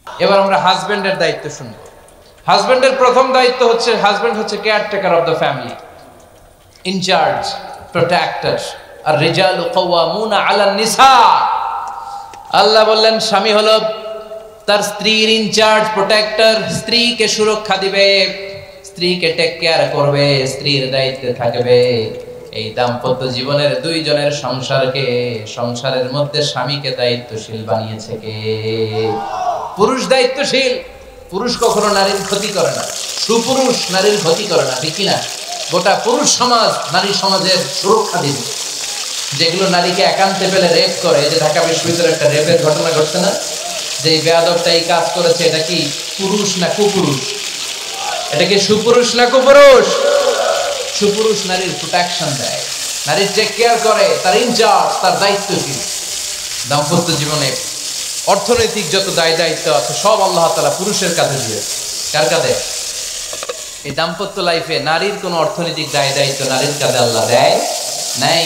এবার আমরা হাজবেন্ডের দায়িত্ব শুনবো। হাজবেন্ডের প্রথম দায়িত্ব হচ্ছে, হাজবেন্ড হচ্ছে caretaker of the family, incharge, protector. আর রিজালু কাওয়ামুনা আলান নিসা। আল্লাহ বললেন স্বামী হলো তার স্ত্রীর ইনচার্জ, প্রোটেক্টর, স্ত্রীকে সুরক্ষা দিবে, স্ত্রীকে টেক কেয়ার করবে, স্ত্রীর দায়িত্বে থাকবে। এই দাম্পত্য জীবনের দুইজনের সংসারকে, সংসারের মধ্যে স্বামীকে দায়িত্বশীল বানিয়েছে কে? পুরুষ দায়িত্বশীল। পুরুষ কখনো নারীর ক্ষতি করে না, সুপুরুষ নারীর ক্ষতি করে না, ঠিক কিনা? গোটা পুরুষ সমাজ নারী সমাজের সুরক্ষা দিবে। যেগুলো নারীকে একান্তে পেলে রেপ করে, যে ঢাকা বিশ্ববিদ্যালয়ে একটা রেপের ঘটনা ঘটছে না, যে বেয়াদবটা এই কাজ করেছে, এটা কি পুরুষ না কুপুরুষ? এটা কি সুপুরুষ না কুপুরুষ? সুপুরুষ নারীর প্রোটেকশন দেয়, নারীর টেক কেয়ার করে, তার ইনচার্জ, তার দায়িত্বশীল। দাম্পত্য জীবনে অর্থনৈতিক যত দায় দায়িত্ব আছে সব আল্লাহ তাআলা পুরুষের কাঁধে দিয়েছে। কার কাঁধে? এই দাম্পত্য লাইফে নারীর কোনো অর্থনৈতিক দায় দায়িত্ব নারীর কাঁধে আল্লাহ দেয় নাই।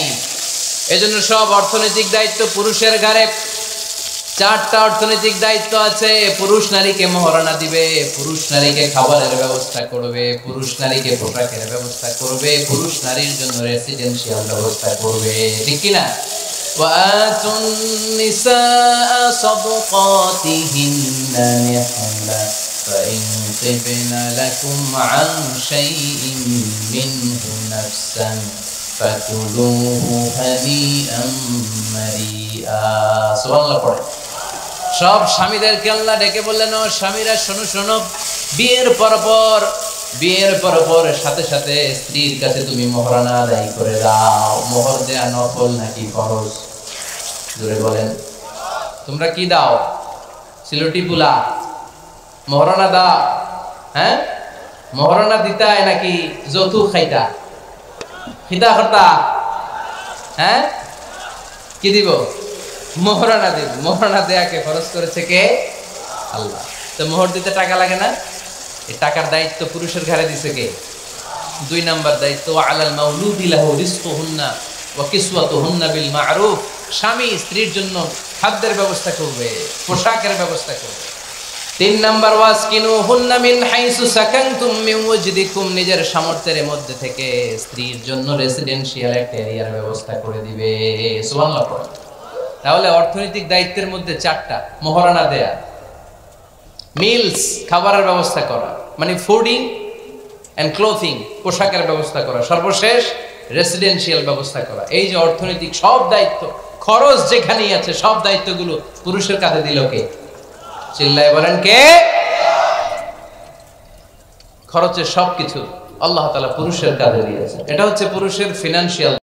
এজন্য সব অর্থনৈতিক দায়িত্ব পুরুষের ঘাড়ে। 4টা অর্থনৈতিক দায়িত্ব আছে। পুরুষ নারীকে মহারণা দিবে, পুরুষ নারীকে খাবারের ব্যবস্থা করবে, পুরুষ নারীকে পোশাকের ব্যবস্থা করবে, পুরুষ নারীর জন্য রেসিডেন্সিয়াল ব্যবস্থা করবে, ঠিক কিনা? وآتوا النساء صدقاتهن نحلا فإن طبن لكم عن شيء منه نفسا فكلوه هنيئا مريئا। সুবহানাল্লাহ পড়ে। সব স্বামীদেরকে আল্লাহ ডেকে বললেন, ও স্বামীরা শোনো শোনো, বিয়ের পর সাথে সাথে স্ত্রীর কাছে তুমি মোহরানা আদায় করে দাও। মোহর দেয়া নফল নাকি ফরজ? জোরে বলেন। তোমরা কি দাও? সিলটি বুলা মোহরানা দাও? হ্যাঁ, মোহরানা দিতায় নাকি যৌতুক খাইতা? খিতা করতা? হ্যাঁ, কি দিব? মোহরানা দিব। মোহরানা দেয়াকে ফরজ করেছে কে? আল্লাহ। তো মোহর দিতে টাকা লাগে না? এই টাকার দায়িত্ব পুরুষের ঘাড়ে দিছে কে? 2 নাম্বার দায়িত্ব, আলাল মাউলুদি লাহু রিজকুহুন্না ওয়া কিসওয়াতুহুন্না বিল মা'রুফ। স্বামী স্ত্রীর জন্য খাদ্যের ব্যবস্থা করবে, পোশাকের ব্যবস্থা করবে। 3 নাম্বার, ওয়াসকিনুহুন্না মিন হাইসু সাকানতুম মিন ওয়াজদিকুম। নিজের সামর্থ্যের মধ্যে থেকে স্ত্রীর জন্য রেসিডেন্সিয়াল একটা এরিয়ার ব্যবস্থা করে দিবে। সুবহানাল্লাহ। তাহলে অর্থনৈতিক দায়িত্বের মধ্যে 4টা: মোহরানা দেয়া, মিলস খাবারের ব্যবস্থা করা, মানে ফুডিং এন্ড ক্লোথিং, পোশাকের ব্যবস্থা করা, সর্বশেষ রেসিডেন্সিয়াল ব্যবস্থা করা। এই যে অর্থনৈতিক সব দায়িত্ব, খরচ যেখানেই আছে, সব দায়িত্বগুলো পুরুষের কাঁধে দিল কে? চিল্লায় বলেন কে? খরচের সবকিছু আল্লাহ তাআলা পুরুষের কাঁধে দিয়েছে। এটা হচ্ছে পুরুষের ফিনান্সিয়াল